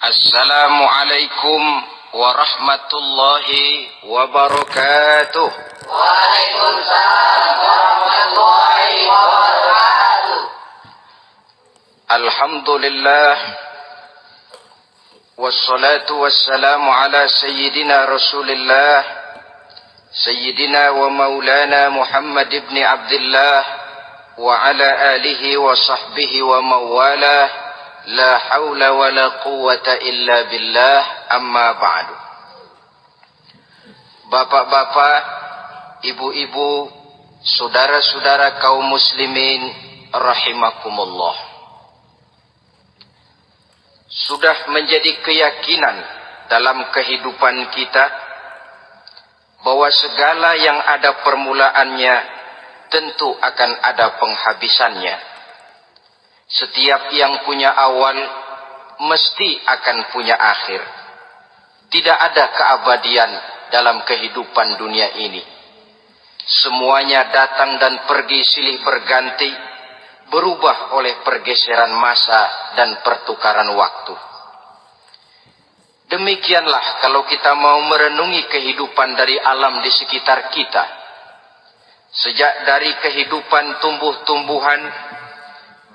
Assalamualaikum warahmatullahi wabarakatuh. Waalaikumsalam warahmatullahi wabarakatuh. Alhamdulillah wassalatu wassalamu ala sayyidina Rasulillah sayyidina wa maulana Muhammad ibn Abdullah wa ala alihi wa sahbihi wa mawalah. La haula wa la quwwata illa billah, amma ba'du. Bapak-bapak, ibu-ibu, saudara-saudara kaum muslimin rahimakumullah. Sudah menjadi keyakinan dalam kehidupan kita bahwa segala yang ada permulaannya tentu akan ada penghabisannya. Setiap yang punya awal mesti akan punya akhir. Tidak ada keabadian dalam kehidupan dunia ini. Semuanya datang dan pergi silih berganti, berubah oleh pergeseran masa dan pertukaran waktu. Demikianlah kalau kita mau merenungi kehidupan dari alam di sekitar kita. Sejak dari kehidupan tumbuh-tumbuhan,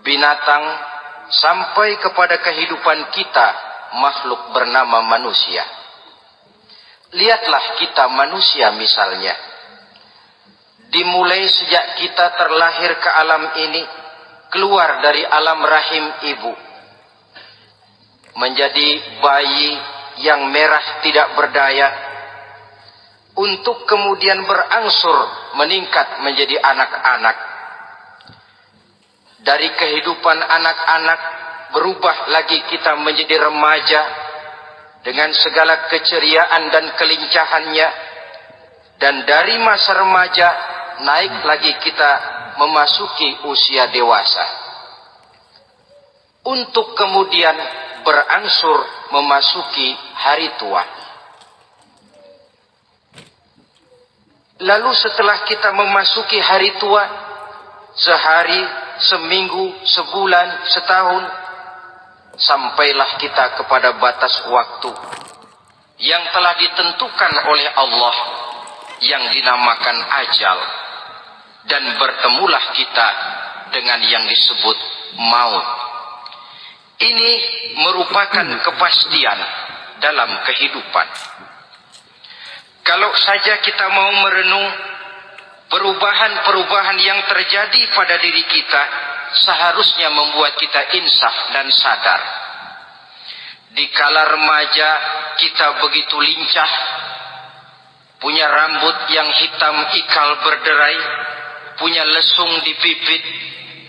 binatang, sampai kepada kehidupan kita, makhluk bernama manusia. Lihatlah kita manusia misalnya. Dimulai sejak kita terlahir ke alam ini, keluar dari alam rahim ibu, menjadi bayi yang merah tidak berdaya, untuk kemudian berangsur meningkat menjadi anak-anak. Dari kehidupan anak-anak berubah lagi kita menjadi remaja dengan segala keceriaan dan kelincahannya. Dan dari masa remaja naik lagi kita memasuki usia dewasa. Untuk kemudian berangsur memasuki hari tua. Lalu setelah kita memasuki hari tua, sehari, seminggu, sebulan, setahun, sampailah kita kepada batas waktu yang telah ditentukan oleh Allah, yang dinamakan ajal, dan bertemulah kita dengan yang disebut maut. Ini merupakan kepastian dalam kehidupan. Kalau saja kita mau merenung perubahan-perubahan yang terjadi pada diri kita, seharusnya membuat kita insaf dan sadar. Di kala remaja kita begitu lincah, punya rambut yang hitam ikal berderai, punya lesung di pipit,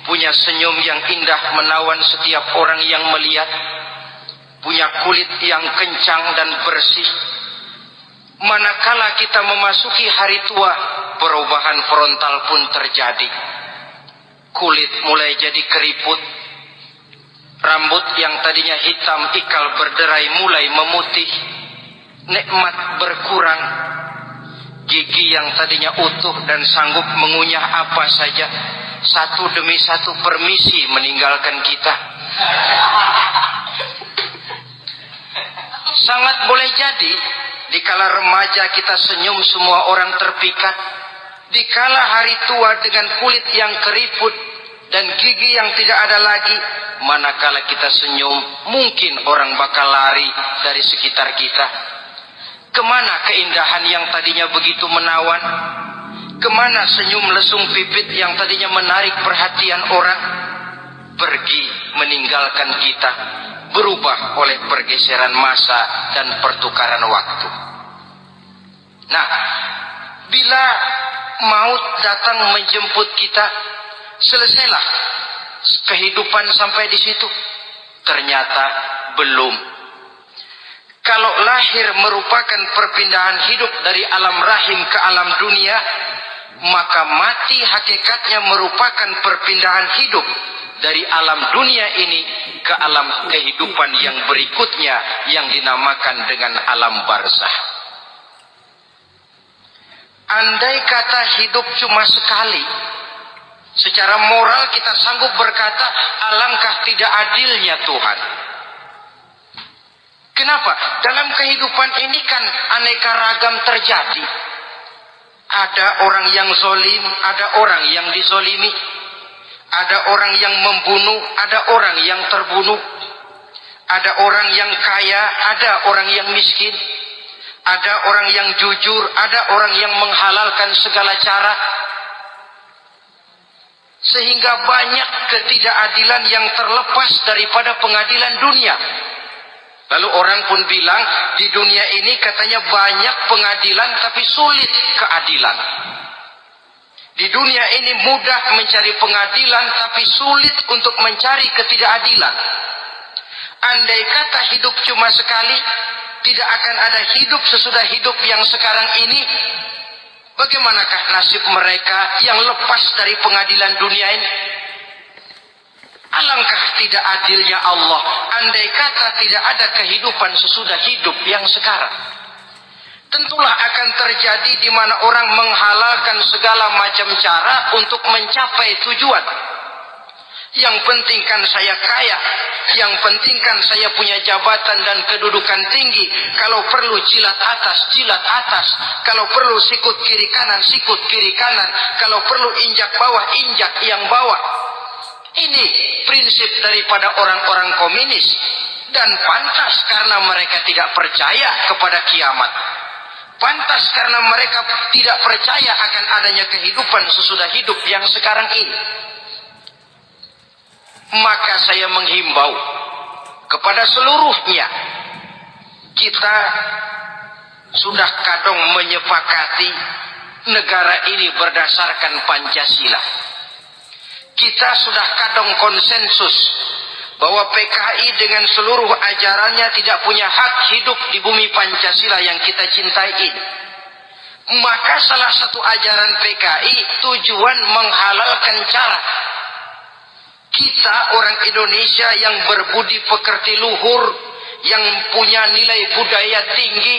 punya senyum yang indah menawan setiap orang yang melihat, punya kulit yang kencang dan bersih. Manakala kita memasuki hari tua, perubahan frontal pun terjadi. Kulit mulai jadi keriput, rambut yang tadinya hitam ikal berderai mulai memutih, nikmat berkurang, gigi yang tadinya utuh dan sanggup mengunyah apa saja, satu demi satu permisi meninggalkan kita. Sangat boleh jadi dikala remaja kita senyum semua orang terpikat. Dikala hari tua dengan kulit yang keriput dan gigi yang tidak ada lagi, manakala kita senyum, mungkin orang bakal lari dari sekitar kita. Kemana keindahan yang tadinya begitu menawan? Kemana senyum lesung pipit yang tadinya menarik perhatian orang? Pergi meninggalkan kita, berubah oleh pergeseran masa dan pertukaran waktu. Nah, bila maut datang menjemput kita, selesailah kehidupan sampai di situ? Ternyata belum. Kalau lahir merupakan perpindahan hidup dari alam rahim ke alam dunia, maka mati hakikatnya merupakan perpindahan hidup dari alam dunia ini ke alam kehidupan yang berikutnya, yang dinamakan dengan alam barzah. Andai kata hidup cuma sekali, secara moral kita sanggup berkata, alangkah tidak adilnya Tuhan. Kenapa? Dalam kehidupan ini kan aneka ragam terjadi. Ada orang yang zolim, ada orang yang dizolimi. Ada orang yang membunuh, ada orang yang terbunuh. Ada orang yang kaya, ada orang yang miskin. Ada orang yang jujur, ada orang yang menghalalkan segala cara. Sehingga banyak ketidakadilan yang terlepas daripada pengadilan dunia. Lalu orang pun bilang, di dunia ini katanya banyak pengadilan tapi sulit keadilan. Di dunia ini mudah mencari pengadilan tapi sulit untuk mencari ketidakadilan. Andai kata hidup cuma sekali, tidak akan ada hidup sesudah hidup yang sekarang ini. Bagaimanakah nasib mereka yang lepas dari pengadilan dunia ini? Alangkah tidak adilnya Allah, andai kata tidak ada kehidupan sesudah hidup yang sekarang. Tentulah akan terjadi di mana orang menghalalkan segala macam cara untuk mencapai tujuan. Yang penting kan saya kaya, yang penting kan saya punya jabatan dan kedudukan tinggi. Kalau perlu jilat atas, kalau perlu sikut kiri kanan, kalau perlu injak bawah, injak yang bawah. Ini prinsip daripada orang-orang komunis, dan pantas karena mereka tidak percaya kepada kiamat. Pantas karena mereka tidak percaya akan adanya kehidupan sesudah hidup yang sekarang ini. Maka saya menghimbau kepada seluruhnya, kita sudah kadung menyepakati negara ini berdasarkan Pancasila. Kita sudah kadung konsensus bahwa PKI dengan seluruh ajarannya tidak punya hak hidup di bumi Pancasila yang kita cintai ini. Maka salah satu ajaran PKI tujuan menghalalkan cara kita orang Indonesia yang berbudi pekerti luhur, yang punya nilai budaya tinggi,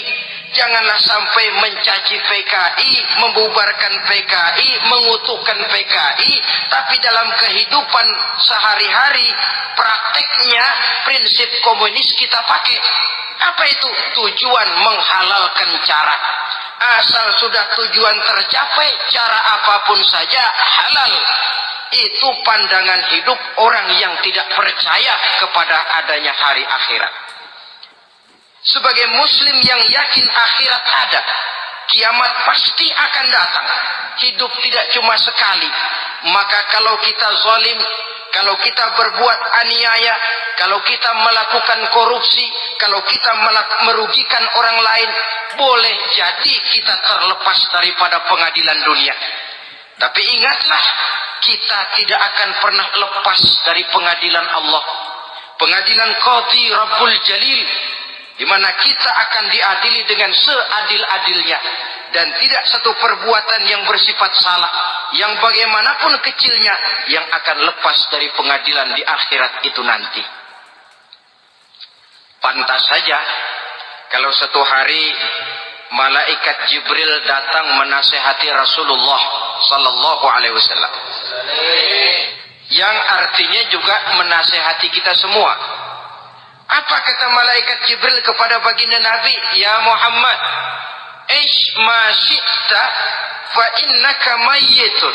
janganlah sampai mencaci PKI, membubarkan PKI, mengutukkan PKI, tapi dalam kehidupan sehari-hari prakteknya prinsip komunis kita pakai. Apa itu? Tujuan menghalalkan cara. Asal sudah tujuan tercapai, cara apapun saja halal. Itu pandangan hidup orang yang tidak percaya kepada adanya hari akhirat. Sebagai muslim yang yakin akhirat ada, kiamat pasti akan datang. Hidup tidak cuma sekali. Maka kalau kita zalim, kalau kita berbuat aniaya, kalau kita melakukan korupsi, kalau kita merugikan orang lain, boleh jadi kita terlepas daripada pengadilan dunia. Tapi ingatlah, kita tidak akan pernah lepas dari pengadilan Allah. Pengadilan Qadhi Rabbul Jalil, di mana kita akan diadili dengan seadil-adilnya. Dan tidak satu perbuatan yang bersifat salah, yang bagaimanapun kecilnya, yang akan lepas dari pengadilan di akhirat itu nanti. Pantas saja kalau satu hari malaikat Jibril datang menasihati Rasulullah sallallahu alaihi wasallam, yang artinya juga menasihati kita semua. Apa kata malaikat Jibril kepada baginda Nabi? Ya Muhammad, ish ma syi'ta fa innaka mayyitun.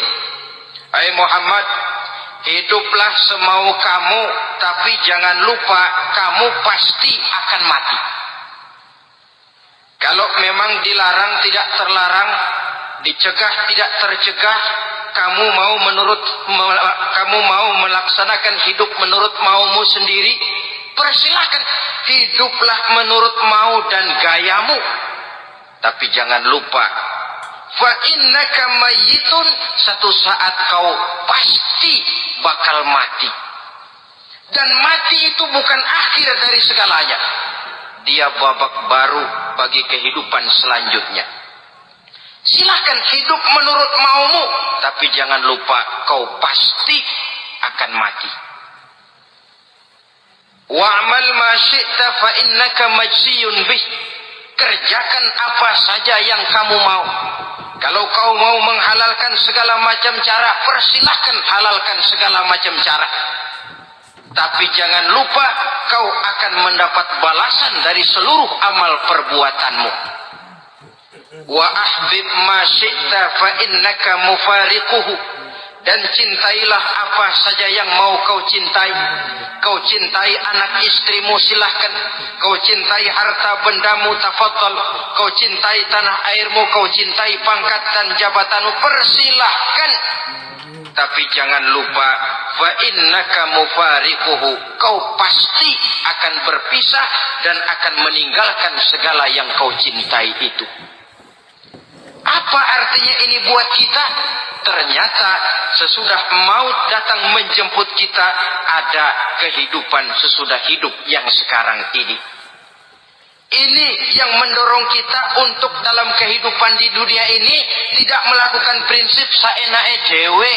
Hai Muhammad, hiduplah semau kamu, tapi jangan lupa kamu pasti akan mati. Kalau memang dilarang tidak terlarang, dicegah tidak tercegah, kamu mau melaksanakan hidup menurut maumu sendiri, persilahkan, hiduplah menurut mau dan gayamu. Tapi jangan lupa, fa innaka mayyitun, satu saat kau pasti bakal mati. Dan mati itu bukan akhir dari segalanya. Dia babak baru bagi kehidupan selanjutnya. Silahkan hidup menurut maumu, tapi jangan lupa kau pasti akan mati. Wa'mal ma syi'ta fa innaka majziyun bih. Kerjakan apa saja yang kamu mau. Kalau kau mau menghalalkan segala macam cara, persilahkan halalkan segala macam cara. Tapi jangan lupa kau akan mendapat balasan dari seluruh amal perbuatanmu. Wa ahbib ma syi'ta fa innaka mufariquhu. Dan cintailah apa saja yang mau kau cintai. Kau cintai anak istrimu, silahkan. Kau cintai harta bendamu, tafadhal. Kau cintai tanah airmu, kau cintai pangkat dan jabatanmu, persilahkan. Tapi jangan lupa, fa innaka mufariquhu. Kau pasti akan berpisah dan akan meninggalkan segala yang kau cintai itu. Apa artinya ini buat kita? Ternyata sesudah maut datang menjemput kita, ada kehidupan sesudah hidup yang sekarang ini. Ini yang mendorong kita untuk dalam kehidupan di dunia ini tidak melakukan prinsip saenake dewe,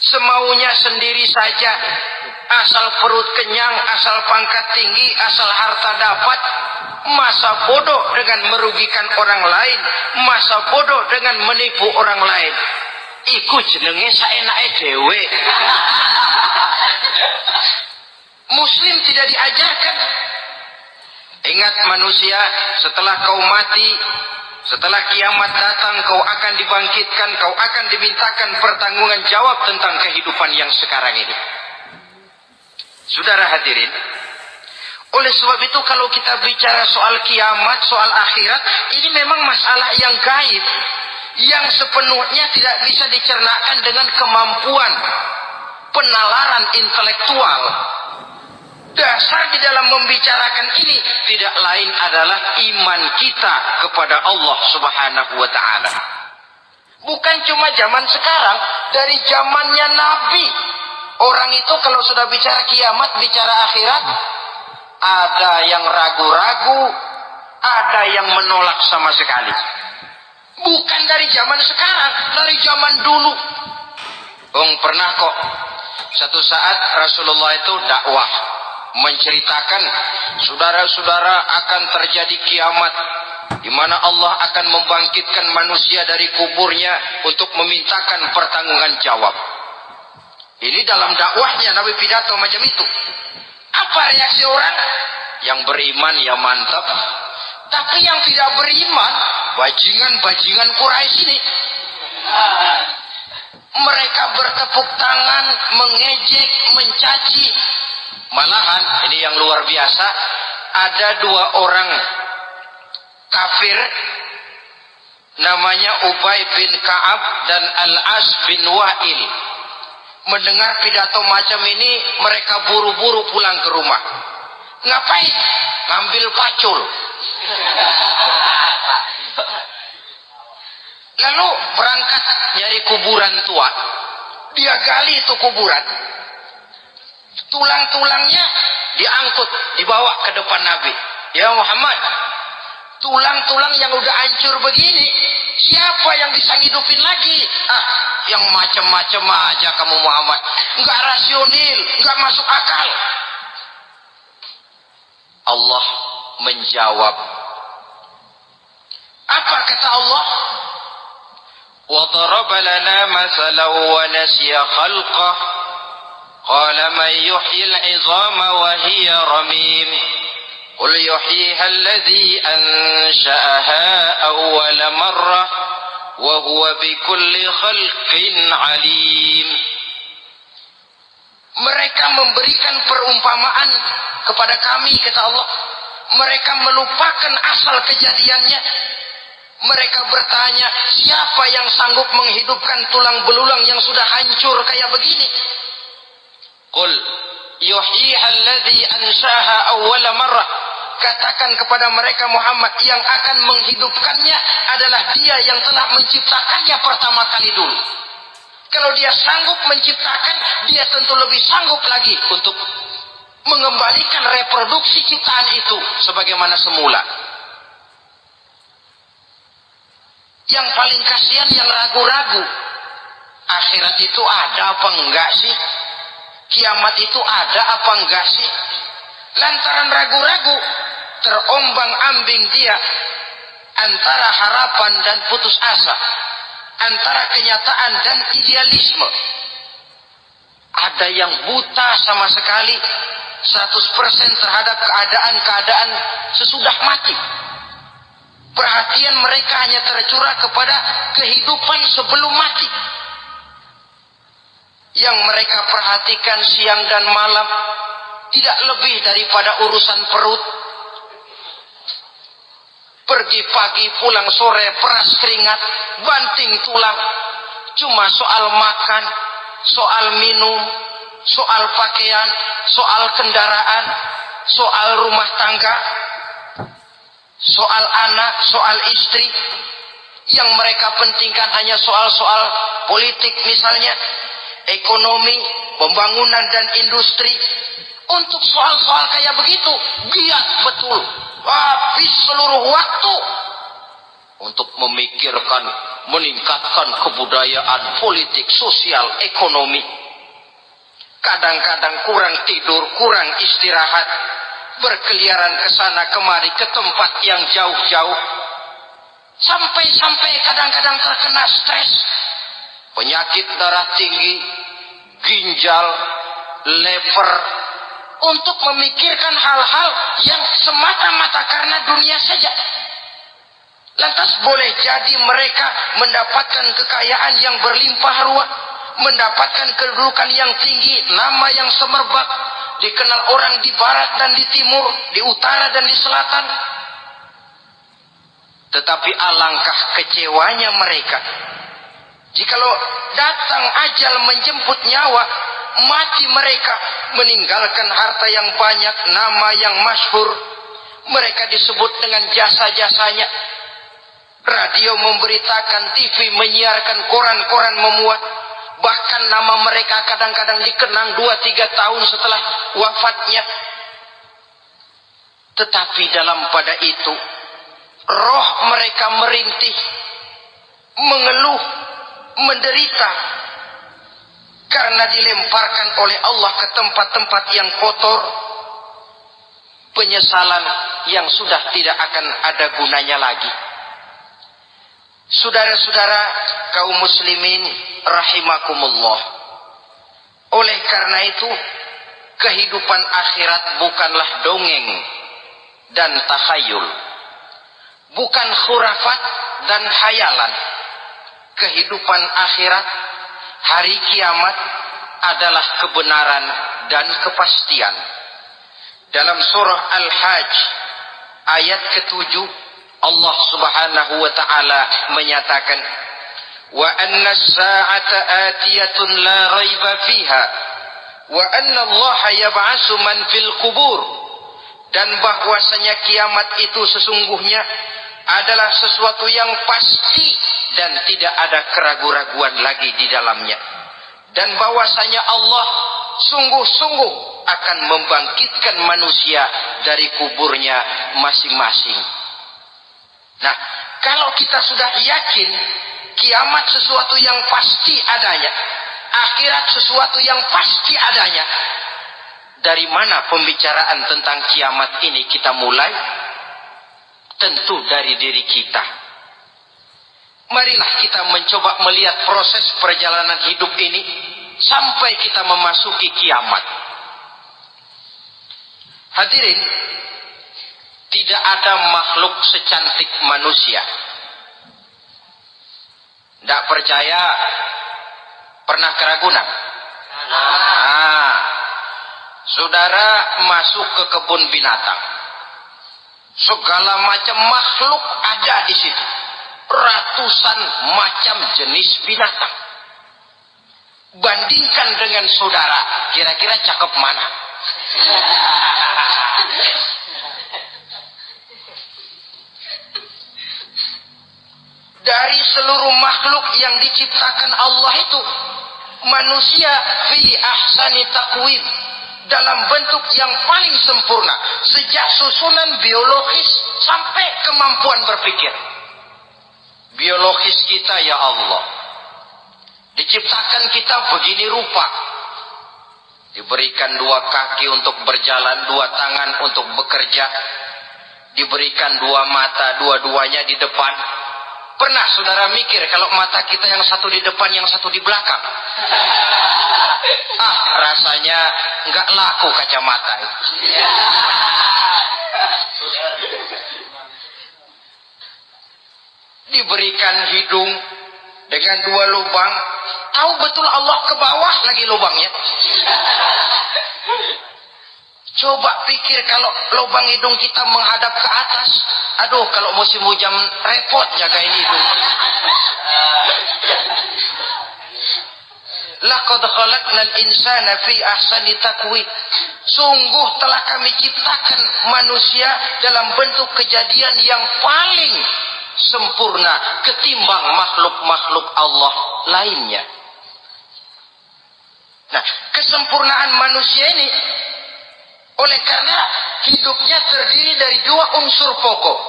semaunya sendiri saja, asal perut kenyang, asal pangkat tinggi, asal harta dapat. Masa bodoh dengan merugikan orang lain, masa bodoh dengan menipu orang lain. Iku jenenge saenake dewe. Muslim tidak diajarkan. Ingat manusia, setelah kau mati, setelah kiamat datang, kau akan dibangkitkan, kau akan dimintakan pertanggungan jawab tentang kehidupan yang sekarang ini. Saudara hadirin, oleh sebab itu kalau kita bicara soal kiamat, soal akhirat, ini memang masalah yang gaib, yang sepenuhnya tidak bisa dicernakan dengan kemampuan penalaran intelektual. Dasar di dalam membicarakan ini tidak lain adalah iman kita kepada Allah Subhanahu wa ta'ala. Bukan cuma zaman sekarang, dari zamannya Nabi. Orang itu kalau sudah bicara kiamat, bicara akhirat, ada yang ragu-ragu, ada yang menolak sama sekali. Bukan dari zaman sekarang, dari zaman dulu. Pernah kok satu saat Rasulullah itu dakwah, menceritakan, saudara-saudara, akan terjadi kiamat di mana Allah akan membangkitkan manusia dari kuburnya untuk memintakan pertanggungan jawab. Ini dalam dakwahnya Nabi pidato macam itu. Apa reaksi orang? Yang beriman ya mantap. Tapi yang tidak beriman, bajingan-bajingan Quraisy ini, mereka bertepuk tangan, mengejek, mencaci. Malahan ini yang luar biasa, ada dua orang kafir namanya Ubay bin Ka'ab dan Al-As bin Wa'il. Mendengar pidato macam ini, mereka buru-buru pulang ke rumah. Ngapain? Ngambil pacul. Lalu berangkat nyari kuburan tua. Dia gali itu kuburan. Tulang-tulangnya diangkut, dibawa ke depan Nabi. Ya Muhammad, tulang-tulang yang udah hancur begini, siapa yang bisa ngidupin lagi? Yang macam-macam aja kamu Muhammad. Enggak rasional, enggak masuk akal. Allah menjawab. Apa kata Allah? Wa daraba lana mathalan wa nasiya khalqah. Qala man yuhyi al-'idhama wa hiya ramim. Qul yuhyiha alladhi ansha'aha awwala marrah wa huwa bikulli khalqin 'alim. Mereka memberikan perumpamaan kepada kami, kata Allah. Mereka melupakan asal kejadiannya. Mereka bertanya, siapa yang sanggup menghidupkan tulang belulang yang sudah hancur kayak begini? Qul yuhyiha alladhi ansha'aha awwala marrah. Katakan kepada mereka Muhammad, yang akan menghidupkannya adalah Dia yang telah menciptakannya pertama kali dulu. Kalau Dia sanggup menciptakan, Dia tentu lebih sanggup lagi untuk mengembalikan reproduksi ciptaan itu sebagaimana semula. Yang paling kasihan yang ragu-ragu. Akhirat itu ada apa enggak sih? Kiamat itu ada apa enggak sih? Lantaran ragu-ragu, terombang-ambing dia antara harapan dan putus asa, antara kenyataan dan idealisme. Ada yang buta sama sekali 100% terhadap keadaan-keadaan sesudah mati. Perhatian mereka hanya tercurah kepada kehidupan sebelum mati. Yang mereka perhatikan siang dan malam tidak lebih daripada urusan perut. Pergi pagi, pulang sore, peras keringat, banting tulang. Cuma soal makan, soal minum, soal pakaian, soal kendaraan, soal rumah tangga, soal anak, soal istri. Yang mereka pentingkan hanya soal-soal politik misalnya, ekonomi, pembangunan dan industri. Untuk soal-soal kayak begitu, giat betul. Habis seluruh waktu untuk memikirkan, meningkatkan kebudayaan, politik, sosial, ekonomi. Kadang-kadang kurang tidur, kurang istirahat, berkeliaran ke sana kemari ke tempat yang jauh-jauh. Sampai-sampai kadang-kadang terkena stres, penyakit darah tinggi, ginjal, lever, untuk memikirkan hal-hal yang semata-mata karena dunia saja. Lantas boleh jadi mereka mendapatkan kekayaan yang berlimpah ruah, mendapatkan kedudukan yang tinggi, nama yang semerbak, dikenal orang di barat dan di timur, di utara dan di selatan. Tetapi alangkah kecewanya mereka jikalau datang ajal menjemput nyawa, mati mereka meninggalkan harta yang banyak, nama yang masyhur. Mereka disebut dengan jasa-jasanya. Radio memberitakan, TV menyiarkan, koran-koran memuat. Bahkan nama mereka kadang-kadang dikenang 2-3 tahun setelah wafatnya. Tetapi dalam pada itu, roh mereka merintih, mengeluh, menderita, karena dilemparkan oleh Allah ke tempat-tempat yang kotor, penyesalan yang sudah tidak akan ada gunanya lagi. Saudara-saudara kaum muslimin rahimakumullah, oleh karena itu kehidupan akhirat bukanlah dongeng dan takhayul, bukan khurafat dan hayalan. Kehidupan akhirat, hari kiamat adalah kebenaran dan kepastian. Dalam surah Al-Hajj ayat ke-7, Allah Subhanahu wa taala menyatakan, wa anna as-sa'ata atiyatun la raiba fiha wa anna Allah yab'atsu man fil qubur, dan bahwasanya kiamat itu sesungguhnya adalah sesuatu yang pasti dan tidak ada keraguan-raguan lagi di dalamnya, dan bahwasanya Allah sungguh-sungguh akan membangkitkan manusia dari kuburnya masing-masing. Nah, kalau kita sudah yakin kiamat sesuatu yang pasti adanya, akhirat sesuatu yang pasti adanya, dari mana pembicaraan tentang kiamat ini kita mulai? Tentu dari diri kita. Marilah kita mencoba melihat proses perjalanan hidup ini sampai kita memasuki kiamat. Hadirin, tidak ada makhluk secantik manusia. Tidak percaya? Pernah ke Ragunan? Saudara masuk ke kebun binatang, segala macam makhluk ada di situ. Ratusan macam jenis binatang. Bandingkan dengan saudara, kira-kira cakep mana? Dari seluruh makhluk yang diciptakan Allah itu, manusia fi ahsani taqwim, dalam bentuk yang paling sempurna, sejak susunan biologis sampai kemampuan berpikir. Biologis kita, ya Allah, diciptakan kita begini rupa, diberikan 2 kaki untuk berjalan, 2 tangan untuk bekerja, diberikan 2 mata, dua-duanya di depan. Pernah saudara mikir kalau mata kita yang satu di depan, yang satu di belakang? Rasanya nggak laku kacamata itu. Diberikan hidung dengan 2 lubang, tahu betul Allah ke bawah lagi lubangnya. Coba pikir kalau lubang hidung kita menghadap ke atas. Aduh, kalau musim hujan repot jagain hidung. Laqad khalaqnal insana fi ahsani taqwim. Sungguh telah kami ciptakan manusia dalam bentuk kejadian yang paling sempurna ketimbang makhluk-makhluk Allah lainnya. Nah, kesempurnaan manusia ini oleh karena hidupnya terdiri dari 2 unsur pokok.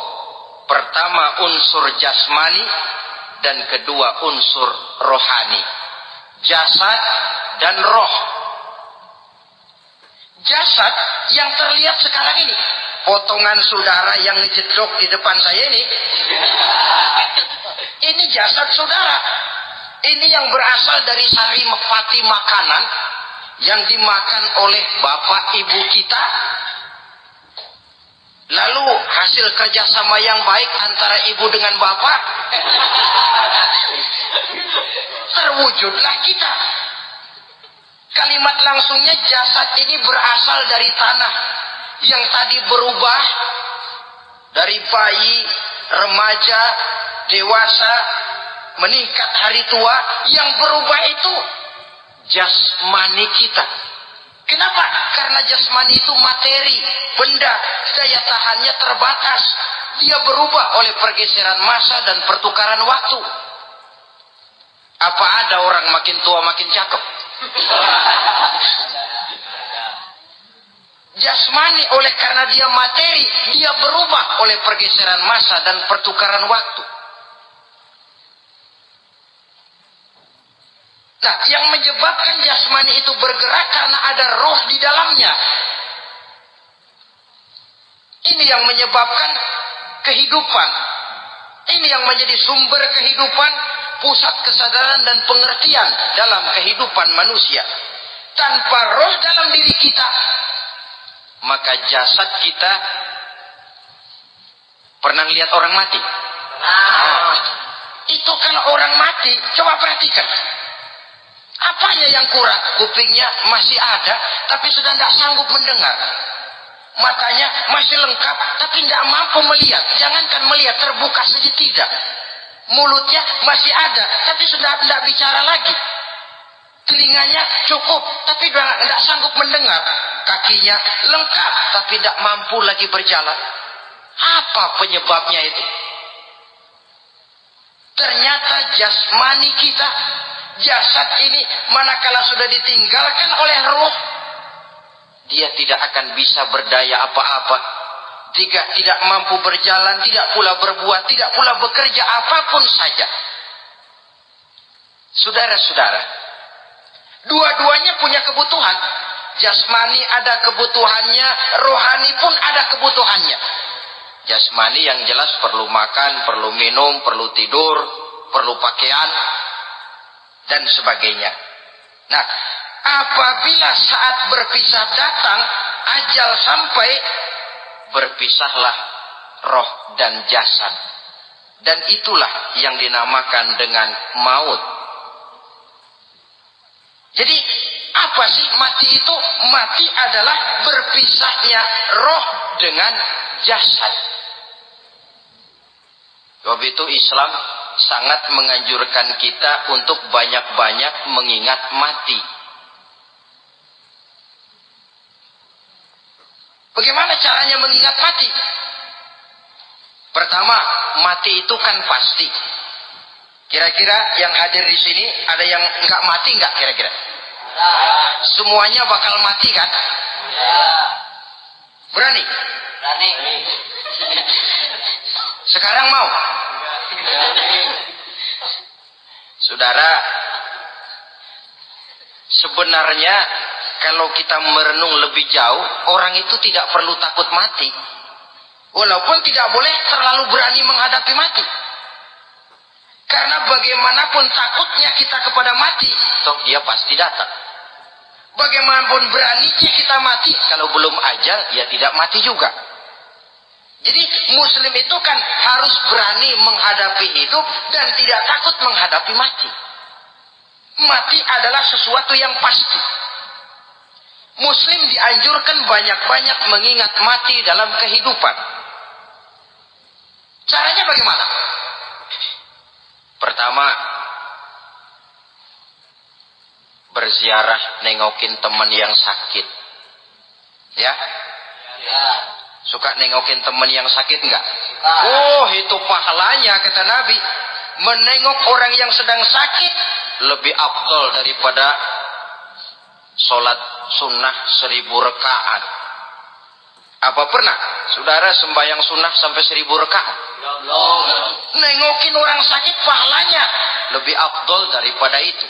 Pertama unsur jasmani dan kedua unsur rohani. Jasad dan roh. Jasad yang terlihat sekarang ini, potongan saudara yang ngejedok di depan saya ini jasad saudara. Ini yang berasal dari sari mepati makanan yang dimakan oleh bapak ibu kita. Lalu hasil kerjasama yang baik antara ibu dengan bapak, terwujudlah kita. Kalimat langsungnya jasad ini berasal dari tanah yang tadi berubah dari bayi, remaja, dewasa, meningkat hari tua. Yang berubah itu jasmani kita. Kenapa? Karena jasmani itu materi, benda, daya tahannya terbatas. Dia berubah oleh pergeseran massa dan pertukaran waktu. Apa ada orang makin tua makin cakep? Jasmani oleh karena dia materi, dia berubah oleh pergeseran massa dan pertukaran waktu. Nah, yang menyebabkan jasmani itu bergerak karena ada roh di dalamnya. Ini yang menyebabkan kehidupan. Ini yang menjadi sumber kehidupan, pusat kesadaran dan pengertian dalam kehidupan manusia. Tanpa roh dalam diri kita, maka jasad kita pernah lihat orang mati. Itu kalau orang mati, coba perhatikan. Apanya yang kurang? Kupingnya masih ada, tapi sudah tidak sanggup mendengar. Matanya masih lengkap, tapi tidak mampu melihat. Jangankan melihat, terbuka saja tidak. Mulutnya masih ada, tapi sudah tidak bicara lagi. Telinganya cukup, tapi tidak sanggup mendengar. Kakinya lengkap, tapi tidak mampu lagi berjalan. Apa penyebabnya itu? Ternyata jasmani kita, jasad ini manakala sudah ditinggalkan oleh roh, dia tidak akan bisa berdaya apa-apa, tidak mampu berjalan, tidak pula berbuat, tidak pula bekerja apapun saja. Saudara-saudara, dua-duanya punya kebutuhan. Jasmani ada kebutuhannya, rohani pun ada kebutuhannya. Jasmani yang jelas perlu makan, perlu minum, perlu tidur, perlu pakaian, dan sebagainya. Nah, apabila saat berpisah datang, ajal sampai, berpisahlah roh dan jasad. Dan itulah yang dinamakan dengan maut. Jadi, apa sih mati itu? Mati adalah berpisahnya roh dengan jasad. Sebab itu Islam sangat menganjurkan kita untuk banyak-banyak mengingat mati. Bagaimana caranya mengingat mati? Pertama, mati itu kan pasti. Kira-kira yang hadir di sini ada yang nggak mati nggak kira-kira? Semuanya bakal mati kan? Berani? Berani. Sekarang mau? Saudara, sebenarnya kalau kita merenung lebih jauh, orang itu tidak perlu takut mati. Walaupun tidak boleh terlalu berani menghadapi mati. Karena bagaimanapun takutnya kita kepada mati, toh dia pasti datang. Bagaimanapun beraninya kita mati, kalau belum ajal ya tidak mati juga. Jadi muslim itu kan harus berani menghadapi hidup dan tidak takut menghadapi mati. Mati adalah sesuatu yang pasti. Muslim dianjurkan banyak-banyak mengingat mati dalam kehidupan. Caranya bagaimana? Pertama, berziarah, nengokin teman yang sakit. Ya? Suka nengokin teman yang sakit enggak? Oh, itu pahalanya kata Nabi. Menengok orang yang sedang sakit lebih afdal daripada sholat sunnah 1000 rakaat. Apa pernah saudara sembahyang sunnah sampai 1000 rakaat? Nengokin orang sakit pahalanya lebih afdal daripada itu.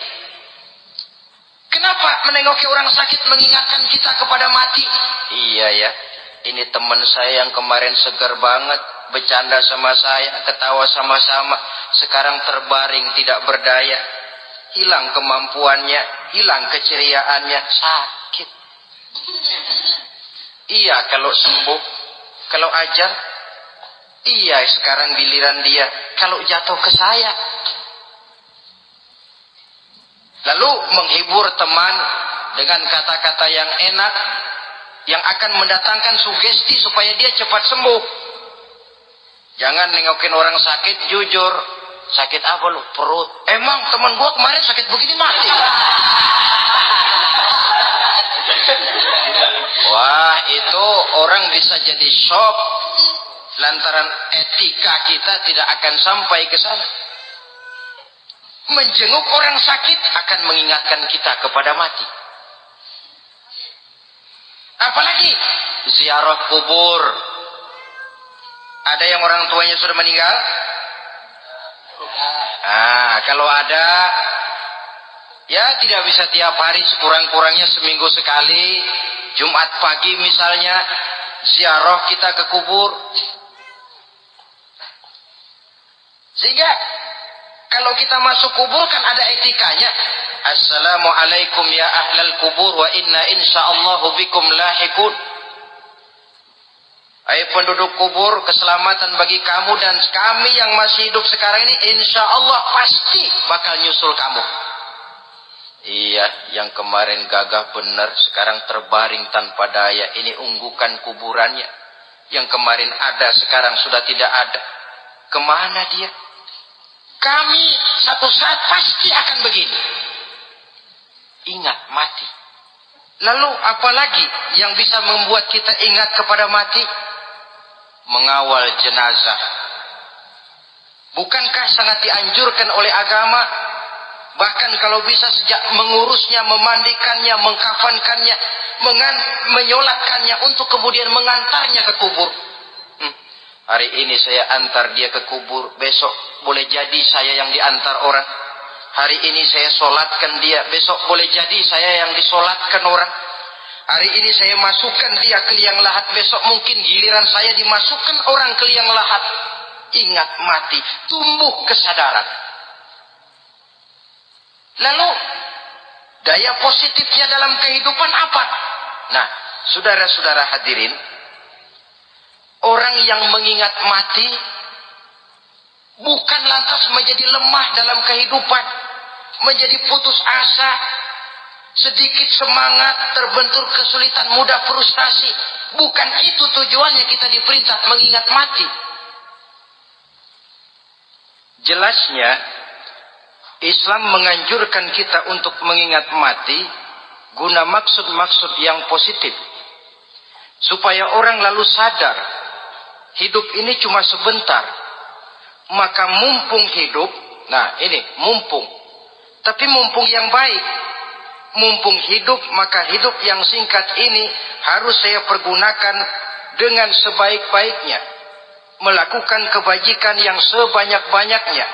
Kenapa menengoki orang sakit mengingatkan kita kepada mati? Iya ya, ini teman saya yang kemarin segar banget, bercanda sama saya, ketawa sama-sama, sekarang terbaring tidak berdaya, hilang kemampuannya, hilang keceriaannya, sakit. Iya kalau sembuh, kalau ajal, iya sekarang giliran dia, kalau jatuh ke saya. Lalu menghibur teman dengan kata-kata yang enak, yang akan mendatangkan sugesti supaya dia cepat sembuh. Jangan nengokin orang sakit, jujur. Sakit apa lu? Perut. Emang teman gua kemarin sakit begini mati. Wah, itu orang bisa jadi shock lantaran etika kita tidak akan sampai ke sana. Menjenguk orang sakit akan mengingatkan kita kepada mati. Apalagi ziarah kubur. Ada yang orang tuanya sudah meninggal? Kalau ada, ya tidak bisa tiap hari, sekurang-kurangnya seminggu sekali. Jumat pagi misalnya, ziarah kita ke kubur. Sehingga kalau kita masuk kubur kan ada etikanya. Assalamualaikum ya ahlal kubur wa inna insyaallahu bikum lahikun. Hai penduduk kubur, keselamatan bagi kamu dan kami yang masih hidup sekarang ini insyaallah pasti bakal nyusul kamu. Iya, yang kemarin gagah benar sekarang terbaring tanpa daya. Ini unggukan kuburannya. Yang kemarin ada sekarang sudah tidak ada. Kemana dia? Kami satu saat pasti akan begini. Ingat mati. Lalu apalagi yang bisa membuat kita ingat kepada mati? Mengawal jenazah. Bukankah sangat dianjurkan oleh agama? Bahkan kalau bisa sejak mengurusnya, memandikannya, mengkafankannya, menyolatkannya untuk kemudian mengantarnya ke kubur. Hari ini saya antar dia ke kubur, besok boleh jadi saya yang diantar orang. Hari ini saya solatkan dia, besok boleh jadi saya yang disolatkan orang. Hari ini saya masukkan dia ke liang lahat, besok mungkin giliran saya dimasukkan orang ke liang lahat. Ingat mati, tumbuh kesadaran. Lalu daya positifnya dalam kehidupan apa? Nah, saudara-saudara hadirin, orang yang mengingat mati bukan lantas menjadi lemah dalam kehidupan, menjadi putus asa, sedikit semangat, terbentur kesulitan, mudah frustasi. Bukan itu tujuannya kita diperintah mengingat mati. Jelasnya Islam menganjurkan kita untuk mengingat mati guna maksud-maksud yang positif, supaya orang lalu sadar hidup ini cuma sebentar. Maka mumpung hidup, nah ini mumpung, tapi mumpung yang baik. Mumpung hidup, maka hidup yang singkat ini harus saya pergunakan dengan sebaik-baiknya, melakukan kebajikan yang sebanyak-banyaknya,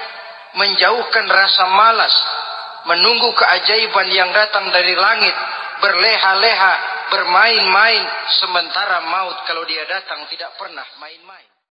menjauhkan rasa malas, menunggu keajaiban yang datang dari langit, berleha-leha, bermain-main, sementara maut kalau dia datang tidak pernah main-main.